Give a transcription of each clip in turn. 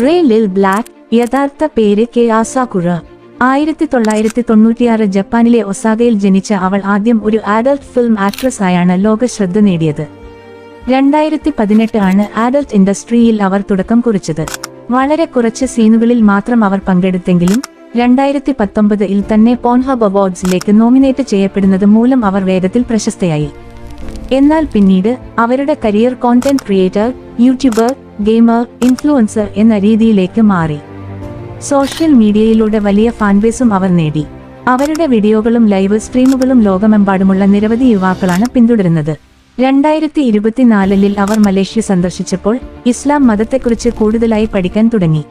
Ray ലിൽ black, യഥാർത്ഥ പേര് കെ ആസാകുറ. 1996 ജപ്പാനിലെ ഒസാകയിൽ ജനിച്ച അവൾ ആദ്യം ഒരു ആഡൽട്ട് ഫിലിം ആക്ട്രസ് ആയാണ് ലോക ശ്രദ്ധ നേടിയത്. 2018 ആണ് ആഡൽട്ട് ഇൻഡസ്ട്രിയിൽ അവർ തുടക്കം കുറിച്ചത്. വളരെ കുറച്ച് സീനുകളിൽ മാത്രം അവർ പങ്കെടുത്തെങ്കിലും 2019 തന്നെ പോൺഹബ് അവാർഡ്സിലേക്ക് നോമിനേറ്റ് ചെയ്യപ്പെടുന്നത് മൂലം അവർ വേഗത്തിൽ പ്രശസ്തയായി. എന്നാൽ പിന്നീട് അവരുടെ career content creator, YouTuber, gamer, influencer എന്ന രീതിയിലേക്ക് മാറി. സോഷ്യൽ മീഡിയയിലൂടെ വലിയ ഫാൻബേസും അവർ നേടി. അവരുടെ വീഡിയോകളും ലൈവ് സ്ട്രീമുകളും ലോകമെമ്പാടുമുള്ള നിരവധി യുവാക്കളാണ് പിന്തുടരുന്നത്. 2024 അവർ മലേഷ്യ സന്ദർശിച്ചപ്പോൾ ഇസ്ലാം മതത്തെക്കുറിച്ച് കൂടുതലായി പഠിക്കാൻ തുടങ്ങി.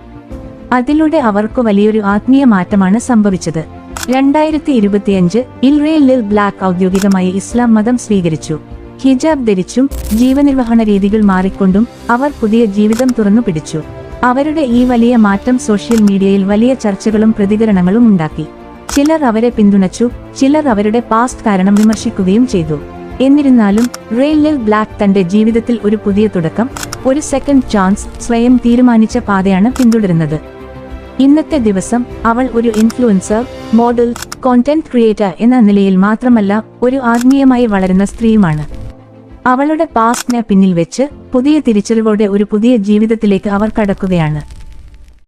അതിലൂടെ അവർക്ക് വലിയൊരു ആത്മീയ മാറ്റമാണ് സംഭവിച്ചത്. 2025 റേ ലിൽ ബ്ലാക്ക് ഔദ്യോഗികമായി ഇസ്ലാം മതം സ്വീകരിച്ചു. ഹിജാബ് ധരിച്ചും ജീവനിർവഹണ രീതികൾ മാറിക്കൊണ്ടും അവർ പുതിയ ജീവിതം തുറന്നു പിടിച്ചു. അവരുടെ ഈ വലിയ മാറ്റം സോഷ്യൽ മീഡിയയിൽ വലിയ ചർച്ചകളും പ്രതികരണങ്ങളും ഉണ്ടാക്കി. ചിലർ അവരെ പിന്തുണച്ചു, ചിലർ അവരുടെ പാസ്റ്റ് കാരണം വിമർശിക്കുകയും ചെയ്തു. എന്നിരുന്നാലും റേ ലിൽ ബ്ലാക്ക് തന്റെ ജീവിതത്തിൽ ഒരു പുതിയ തുടക്കം, ഒരു സെക്കൻഡ് ചാൻസ് സ്വയം തീരുമാനിച്ച പാതയാണ് പിന്തുടരുന്നത്. ഇന്നത്തെ ദിവസം അവൾ ഒരു ഇൻഫ്ലുവൻസർ, മോഡൽ, കോണ്ടന്റ് ക്രിയേറ്റർ എന്ന നിലയിൽ മാത്രമല്ല ഒരു ആത്മീയമായി വളരുന്ന സ്ത്രീയുമാണ്. അവളുടെ പാസ്റ്റിനെ പിന്നിൽ വെച്ച് പുതിയ തിരിച്ചറിവോടെ ഒരു പുതിയ ജീവിതത്തിലേക്ക് അവർ കടക്കുകയാണ്.